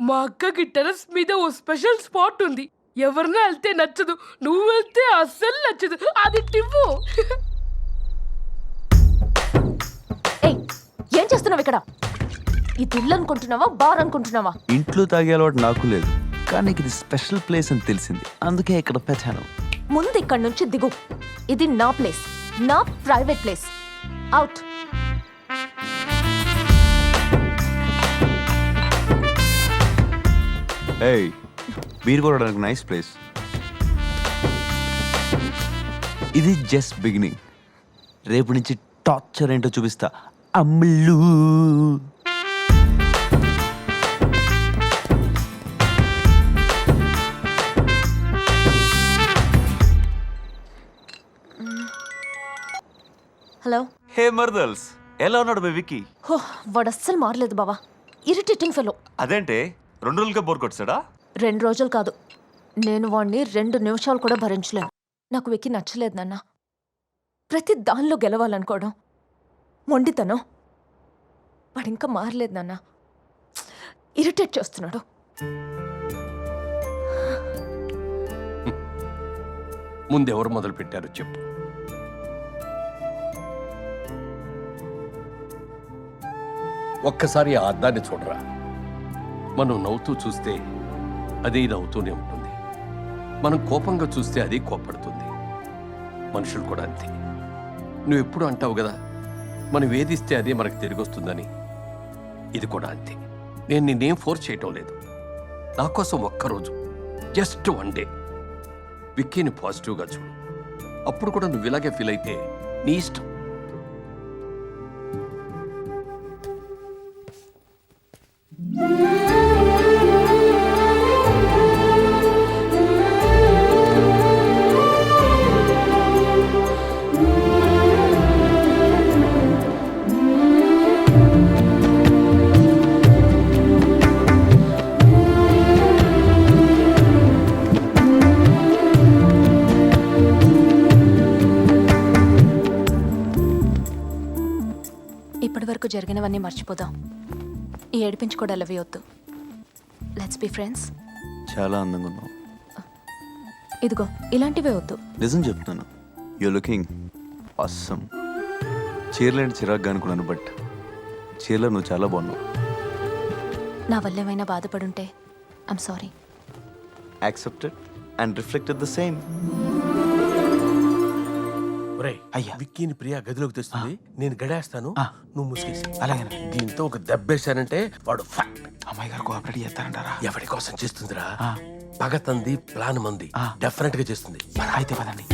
మా అక్కకి టెర్రస్ మీద ఓ స్పెషల్ స్పాట్ ఉంది. ఎవరినా వెళ్తే నచ్చదు, నువ్వు వెళ్తే అస్సలు నచ్చదు. అది టివ్వు. ఏయ్, ఏం చేస్తున్నావు ఇక్కడ? ఇది ఇల్లు అనుకుంటున్నావా, బార్ అనుకుంటున్నావా? ఇంట్లో తాగే అలవాటు నాకు లేదు, కానీ ఇది స్పెషల్ ప్లేస్ అని తెలిసింది, అందుకే ఇక్కడ పెట్టాను. ముందు ఇక్కడ నుంచి దిగు. ఇది నా ప్లేస్, నా ప్రైవేట్ ప్లేస్. అవుట్. ఏయ్, బీర్ కొనడానికి నైస్ ప్లేస్. ఇది జస్ట్ బిగినింగ్. రేపు నుంచి టార్చర్ ఏంటో చూపిస్తా. అమ్ములు హలో. హే మర్దల్స్, ఎలా ఉన్నాడు బేబీకి? హో, వాడు అస్సలు మారలేదు బావా. Irritating fellow. అదేంటే 2 రోజులుగా బోర్ కొట్టాడా? 2 రోజులు కాదు, నేను వాడిని 2 నిమిషాలు కూడా భరించలేను. నాకు విక్కి నచ్చలేదు నాన్న. ప్రతి దానిలో గెలవాలనుకోవడం మొండితనం. వాడు ఇంకా మారలేదు నాన్న. ఇరిటేట్ చేస్తున్నాడు. ముందెవరు మొదలు పెట్టారో చెప్పు. ఒక్కసారి ఆ అద్దాన్ని చూడరా. మనం నవ్వుతూ చూస్తే అది నవ్వుతూనే ఉంటుంది, మనం కోపంగా చూస్తే అది కోపడుతుంది. మనుషులు కూడా అంతే. నువ్వు ఎప్పుడు అంటావు కదా, మనం వేధిస్తే అదే మనకు తిరిగి వస్తుందని. ఇది కూడా అంతే. నేను నిన్నేం ఫోర్స్ చేయటం లేదు. నా కోసం ఒక్కరోజు, జస్ట్ 1 డే విక్కీని పాజిటివ్గా చూడు. అప్పుడు కూడా నువ్వు ఇలాగే ఫీల్ అయితే నీ ఇష్టం. ఇప్పటి వరకు జరిగినవన్నీ మర్చిపోదాం. ఈ ఏడిపించుకోవడాలు అవి వద్దు. Let's be friends. చాలా అందంగా ఉన్నావు. ఇదిగో ఇలాంటివే వద్దు. నిజం చెప్తున్నాను, యూ లుకింగ్ ఆసమ్. చీరలేంటి చిరాగ్గా అనుకున్నాను, బట్ చీరలో నువ్వు చాలా బాగున్నావు. నా వల్ల ఏమైనా బాధపడుంటే I'm sorry. Accepted and reflected the same. అయ్యా, విక్కీని ప్రియా గదిలోకి తెస్తుంది, నేను గడేస్తాను, నువ్వు ముసుగేసి. అలాగే. దీంతో ఒక దెబ్బేశానంటే వాడు అమ్మాయి గారు కోఆపరేట్ చేస్తారంటారా? ఎవరి కోసం చేస్తుందిరా? పగతంది, ప్లాన్ మంది, డెఫినెట్ గా చేస్తుంది. అయితే పదండి.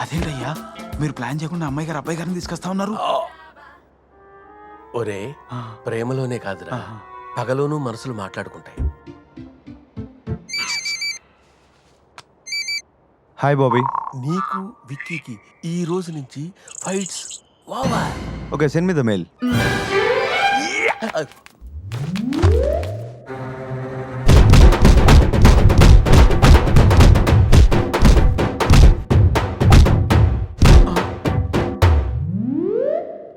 అదేంటయ్యా, మీరు ప్లాన్ చేయకుండా అమ్మాయి గారు అబ్బాయి గారిని తీసుకొస్తా ఉన్నారు? ఒరే, ప్రేమలోనే కాదురా, పగలోనూ మనసులు మాట్లాడుకుంటాయి. హాయ్ బాబీ. నీకు విక్కీకి ఈ రోజు నుంచి ఫైట్స్. వావా. Okay, send me the mail.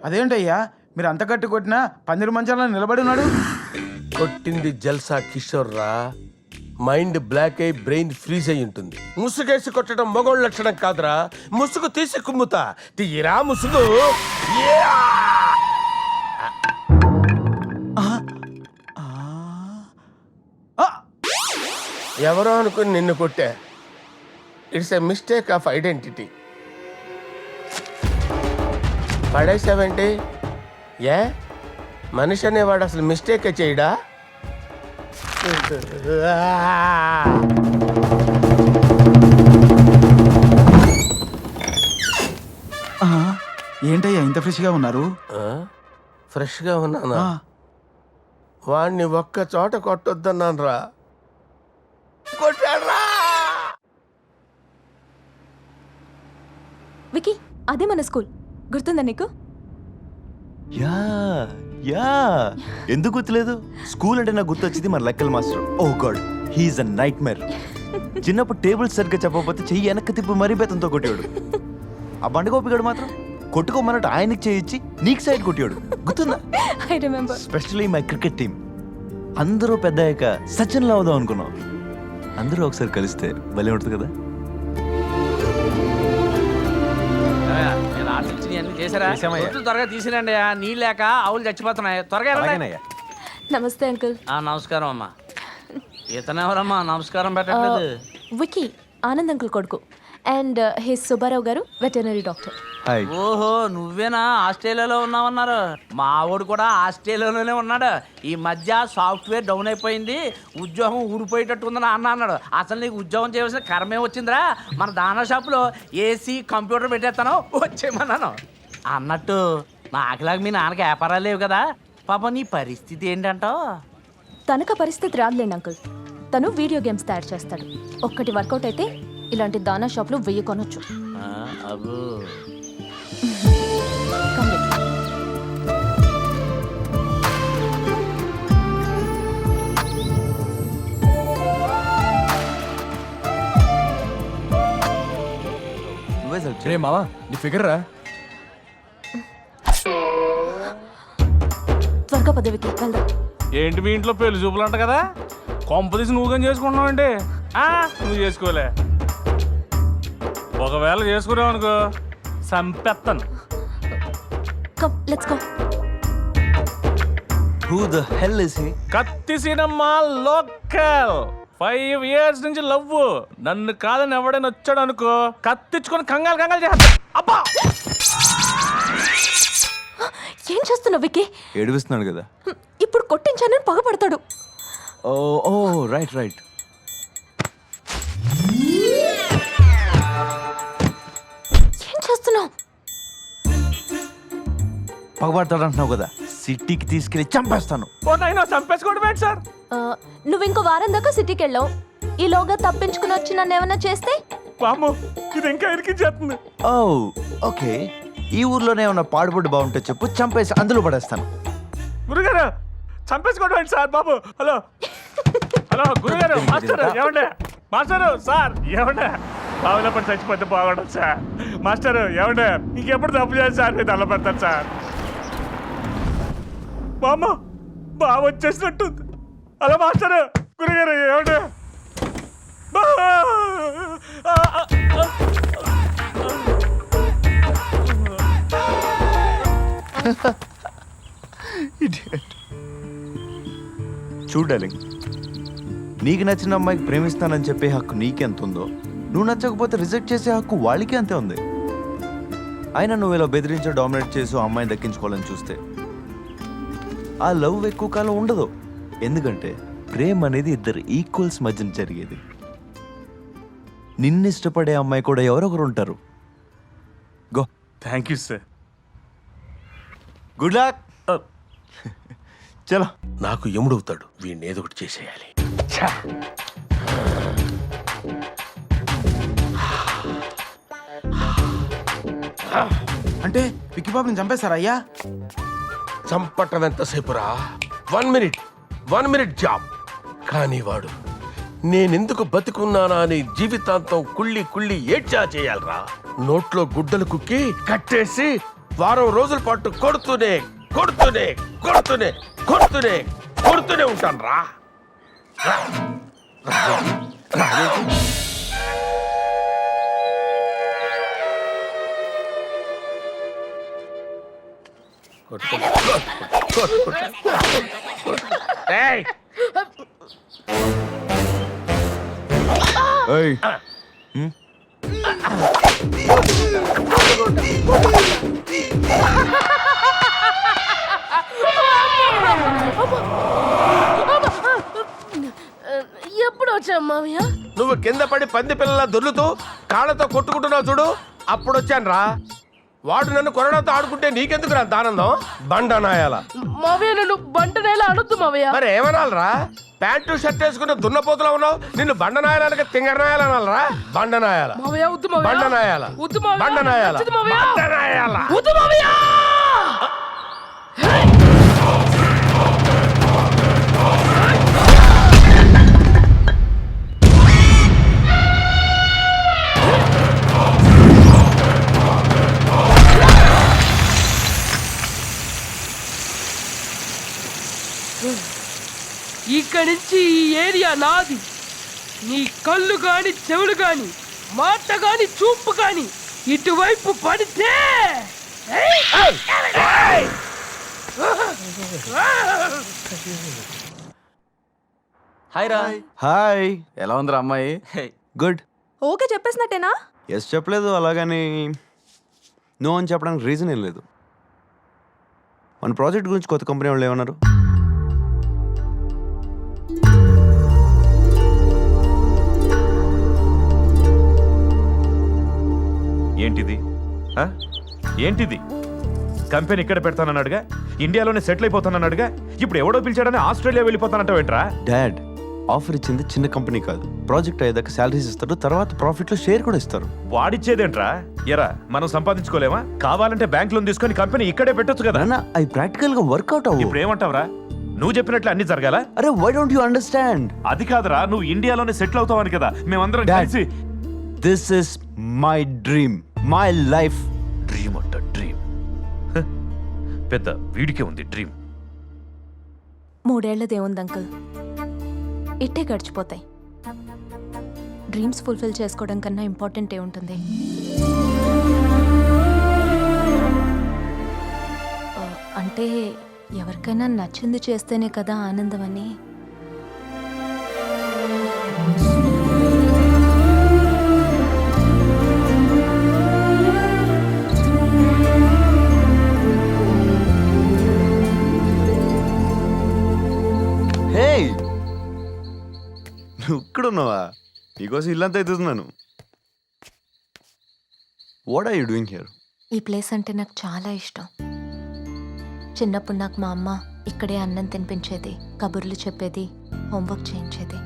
అదేంటయ్యా, మీరు అంత గట్టి కొట్టినా పందిరి మంచాలను నిలబడి ఉన్నాడు? కొట్టింది జల్సా కిషోర్ రా. మైండ్ బ్లాక్ అయి బ్రెయిన్ ఫ్రీజ్ అయి ఉంటుంది. ముసుగేసి కొట్టడం మగోళ్ళ లక్షణం కాదురా. ముసుగు తీసి కుమ్ముతా. తీయరా ముసుగు. ఎవరో అనుకుని నిన్ను కొట్టా. It's a mistake of identity. పడేసావేంటి? ఏ మనిషి అనేవాడు అసలు మిస్టేకే చేయడా? ఏంటయ్యా ఇంత ఫ్రెష్గా ఉన్నారు? ఫ్రెష్గా ఉన్నానా? వాణ్ణి ఒక్క చోట కొట్టొద్దన్నాను రా. కొట్టాడ్రా. వికీ, అదే మన స్కూల్, గుర్తుందా నీకు? యా యా, ఎందుకు గుర్తులేదు? స్కూల్ అంటే నాకు గుర్తొచ్చింది మన లెక్కల మాస్టర్. ఓ గాడ్, హీఈస్ అ నైట్ మేర్. చిన్నప్పుడు టేబుల్ సరిగ్గా చెప్పకపోతే చెయ్యి వెనక్కి తిప్పి మరీ బేతంతో కొట్టేవాడు. ఆ బండగోపిగాడు మాత్రం కొట్టుకోమన్నట్టు ఆయనకి చేయించి నీకు సైడ్ కొట్టాడు గుర్తుందా? I remember. Specially my cricket team అందరూ పెద్ద అయ్యాక సచిన్లో అవుదాం అనుకున్నాం. అందరూ ఒకసారి కలిస్తే భలే ఉంటుంది కదా. నేను ఆర్డర్ ఇచ్చి అన్ని చేశారా? రొట్టెలు త్వరగా తీసిరండి, నీళ్ళు లేక ఆవులు చచ్చిపోతున్నాయి. త్వరగా వెళ్ళండి. నమస్తే అంకుల్. నమస్కారం అమ్మా. ఇతను ఎవరమ్మా నమస్కారం పెట్టట్లేదు? వికీ, ఆనంద్ అంకుల్ కొడుకు. అండ్ హిస్ సుబ్బారావు గారు, వెటర్నరీ డాక్టర్. హాయ్. ఓహో, నువ్వేనా ఆస్ట్రేలియాలో ఉన్నావన్నారు. మా వాడు కూడా ఆస్ట్రేలియాలోనే ఉన్నాడు. ఈ మధ్య సాఫ్ట్వేర్ డౌన్ అయిపోయింది, ఉద్యోగం ఊడిపోయేటట్టు ఉందని అన్నాడు. అసలు నీకు ఉద్యోగం చేయవలసిన కర్మే వచ్చిందిరా. మన దానా షాప్లో ఏసీ కంప్యూటర్ పెట్టేస్తాను, వచ్చేయమన్నాను. అన్నట్టు నాకులాగా మీ నాన్నకి వ్యాపారాలు లేవు కదా, పాప నీ పరిస్థితి ఏంటంటావు? తనకు ఆ పరిస్థితి రాదులేండి అంకుల్. తను వీడియో గేమ్స్ తయారు చేస్తాడు. ఒక్కటి వర్కౌట్ అయితే ఇలాంటి దానా షాప్లు 1000 కొనొచ్చు. అబ్బో, Come with me. నువ్వే సెలెక్ట్ రే మావా, నీ ఫిగర్ రా. త్వరగా పద వికీ, వెళ్దాం. ఏంటి మీ ఇంట్లో పెళ్లి చూపులు అంట కదా, కొంపదీసి నువ్వు కానీ చేసుకుంటున్నావు అంటే నువ్వు చేసుకోలే. ఒకవేళ చేసుకున్నావు అనుకో సంపెత్తను. Come, let's go. Who the hell is he? కత్తి సినిమా లోకల్ 5 years నుంచి లవ్. నన్ను కాదని ఎవడైనా వచ్చాడు అనుకో కత్తిచ్చుకొని కంగాలు కంగాలు చేస్తా. అబ్బా, ఏం చేస్తున్నావు వికీ? ఏడిపిస్తున్నాడు కదా. ఇప్పుడు కొట్టించానని పగపడతాడు. ఓ ఓ రైట్ రైట్. ఏం చేస్తున్నావు? పగబడతాడు అంటున్నావు కదా, సిటీకి తీసుకెళ్ళి చంపేస్తాను. ఓ నైనా చంపేసుకోవడం ఏంటి సార్? నువ్వు ఇంకో వారం దాకా సిటీకి వెళ్ళావు. ఈలోగా తప్పించుకుని వచ్చి నన్ను ఏమన్నా చేస్తే? వామ్మో, ఇది ఇంకా ఇరికించేస్తుంది. ఓ ఓకే, ఈ ఊర్లోనే ఉన్న పాడుబడి బాగుంటే చెప్పు, చంపేసి అందులో పడేస్తాను. గురుగారు చంపేసుకోవడం ఏంటి సార్ బాబు? హలో హలో గురుగారు, మాస్టర్ ఏమండే? మాస్టరు సార్ ఏమండే? బావిలో పడి చచ్చిపోతే బాగుండదు సార్. మాస్టరు ఏమండే? ఇంకెప్పుడు తప్పు చేయాలి సార్, మీరు అల్ల పెడతాను సార్. బామ్మ బాగా వచ్చేసినట్టుంది. హలో మాస్టరు, గురుగారు ఏమండే? చూడాలి, నీకు నచ్చిన అమ్మాయికి ప్రేమిస్తానని చెప్పే హక్కు నీకెంత ఉందో, నువ్వు నచ్చకపోతే రిజెక్ట్ చేసే హక్కు వాళ్ళకి అంతే ఉంది. అయినా నువ్వు ఇలా బెదిరించో డామినేట్ చేసి ఆ అమ్మాయిని దక్కించుకోవాలని చూస్తే ఆ లవ్ ఎక్కువ కాలం ఉండదు. ఎందుకంటే ప్రేమ అనేది ఇద్దరు ఈక్వల్స్ మధ్యన జరిగేది. నిన్ను ఇష్టపడే అమ్మాయి కూడా ఎవరొకరు ఉంటారు. Go. Thank you sir. Good luck. చలో. నాకు యముడవుతాడు, వీడిని ఏదో ఒకటి చేసేయాలి. అంటే విక్కీ బాబుని చంపేస్తారా అయ్యా? చంపటం ఎంతసేపురా? 1 minute జాబ్. కానీ వాడు నేనెందుకు బతికున్నానా అని జీవితాంతం కుళ్ళి కుళ్ళి ఏడ్చా చేయాలరా. నోట్లో గుడ్డలు కుక్కి కట్టేసి వారం రోజుల పాటు కొడుతూనే కొడుతూనే కొడుతూనే కొడుతూనే కొడుతూనే ఉంటాను రా. ఏయ్, ఏయ్. ఎప్పుడు వచ్చావు మామయ్య? నువ్వు కింద పడి పంది పిల్లల దొర్లుతూ కాళ్ళతో కొట్టుకుంటున్నావు చూడు, అప్పుడు వచ్చాను రా. వాడు నన్ను కొరడాతో ఆడుకుంటే నీకెందుకు రా ఆనందం? బండనాయాల మావయ్య, నన్ను బంటనేలా అనొద్దు మావయ్య. మరి ఏమనాలరా? ప్యాంటు షర్ట్ వేసుకున్న దున్నపోతులో ఉన్నావు, నిన్ను బండనాయాలనక తింగరనాయాల అనాలరా? బండనాయాల మావయ్య వద్దు మావయ్య. బండనాయాల వద్దు మావయ్య. బండనాయాల నచ్చదు మావయ్య. బండనాయాల. వద్దు మావయ్య. ఇక్కడి నుంచి ఈ ఏరియా నాది. నీ కళ్ళు గాని చెవులు గాని మాట గాని చూపు గాని ఇటువైపు పడితే హాయ్ రా. హాయ్, ఎలా ఉందిరా అమ్మాయి? గుడ్. ఓకే చెప్పేసినట్టేనా? ఎస్ చెప్పలేదు, అలాగని నో అని చెప్పడానికి రీజన్ ఏం లేదు. మన ప్రాజెక్ట్ గురించి కొత్త కంపెనీ వాళ్ళు ఏమన్నారు? ఏంటిది ఆ? ఏంటిది? కంపెనీ ఇక్కడ పెడతానన్నాడుగా, ఇండియాలోనే సెటిల్ అయిపోతానన్నాడుగా, ఇప్పుడు ఎవడో పిలిచాడని ఆస్ట్రేలియా వెళ్ళిపోతానంటావేంట్రా? డాడ్, ఆఫర్ ఇచ్చింది చిన్న కంపెనీ కాదు. ప్రాజెక్ట్ అయ్యేదాకా శాలరీస్ ఇస్తారు, తర్వాత ప్రాఫిట్లో షేర్ కూడా ఇస్తారు. వాడిచ్చేదేంట్రా? ఎరా మనం సంపాదించుకోలేమా? కావాలంటే బ్యాంక్ లోన్ తీసుకొని కంపెనీ ఇక్కడే పెట్టొచ్చు కదా. నాన్న, అవి ప్రాక్టికల్గా వర్కౌట్ అవ్వు. ఇప్పుడు ఏమంటావురా? నువ్వు చెప్పినట్లు అన్ని జరగాల? అరే, వై డోంట్ యు అండర్స్టాండ్? అది కాదురా, నువ్వు ఇండియాలోనే సెటిల్ అవుతావని కదా మేమందరం Dad. కలిసి. This is my dream, my life. Dream అంట డ్రీమ్. పెద్ద వీడికే ఉంది డ్రీమ్. 3 ఏళ్లదేముంది అంకుల్, ఇట్టే గడిచిపోతాయి. డ్రీమ్స్ ఫుల్ఫిల్ చేసుకోవడం కన్నా ఇంపార్టెంట్ ఏ ఉంటుంది? అంటే ఎవరికైనా నచ్చింది చేస్తేనే కదా ఆనందం అని. హే, నువ్వు ఇక్కడ ఉన్నావా? నీకోసం ఇల్లంతా ఎత్తుతున్నాను. What are you doing here? ఈ ప్లేస్ అంటే నాకు చాలా ఇష్టం. చిన్నప్పుడు నాకు మా అమ్మ ఇక్కడే అన్నం తినిపించేది, కబుర్లు చెప్పేది, హోంవర్క్ చేయించేది.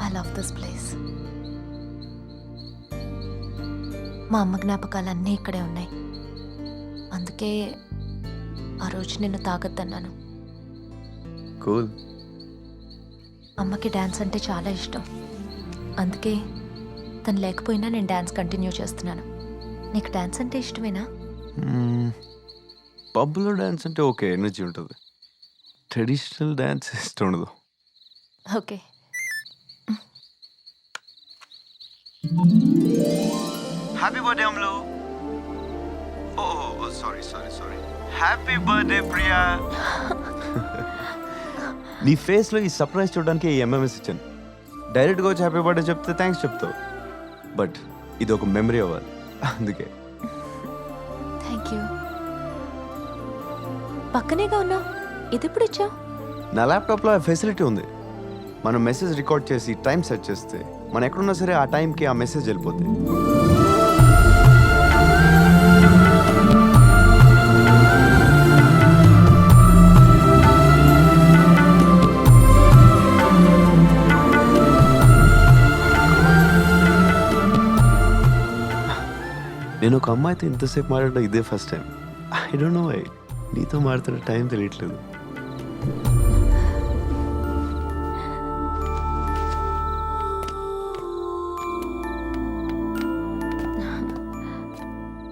I love this place. మా అమ్మ జ్ఞాపకాలన్నీ ఇక్కడే ఉన్నాయి. అందుకే ఆ రోజు నిన్ను తాగొద్దన్నాను. కూల్. అమ్మకి డ్యాన్స్ అంటే చాలా ఇష్టం. అందుకే తను లేకపోయినా నేను డ్యాన్స్ కంటిన్యూ చేస్తున్నాను. నీకు డ్యాన్స్ అంటే ఇష్టమేనా? పబ్లో డ్యాన్స్ అంటే ఓకే, ఎనర్జీ ఉంటుంది. ట్రెడిషనల్ డ్యాన్స్ ఇష్టం ఉండదు. Okay. Happy birthday Amlu. Oh sorry sorry sorry. Happy birthday Priya. నీ ఫేస్లో ఈ సర్ప్రైజ్ చూడడానికి ఈ ఎంఎంఎస్ ఇచ్చాను. డైరెక్ట్గా వచ్చి హ్యాపీ బర్త్డే చెప్తే థ్యాంక్స్ చెప్తావు, బట్ ఇది ఒక మెమరీ అవ్వాలి, అందుకే. Thank you. పక్కనేగా ఉన్నావు, ఇది ఎప్పుడు ఇచ్చావు? నా ల్యాప్టాప్లో ఆ ఫెసిలిటీ ఉంది. మనం మెసేజ్ రికార్డ్ చేసి టైం సెట్ చేస్తే మనం ఎక్కడున్నా సరే ఆ టైంకి ఆ మెసేజ్ వెళ్ళిపోతుంది. నేను ఒక అమ్మాయితో ఇంతసేపు మాట్లాడడం ఇదే first time. I don't know why. నీతో మాట్లాడుతున్న టైం తెలియట్లేదు.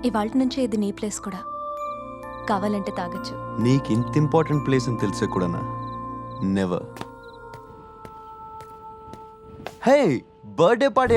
ఇవాళ నుంచే ఇది నీ ప్లేస్ కూడా. కావాలంటే తాగొచ్చు. నీకు ఇంత ఇంపార్టెంట్ ప్లేస్ అని తెలిసే కూడానా? నెవర్. హే, బర్త్డే పార్టీ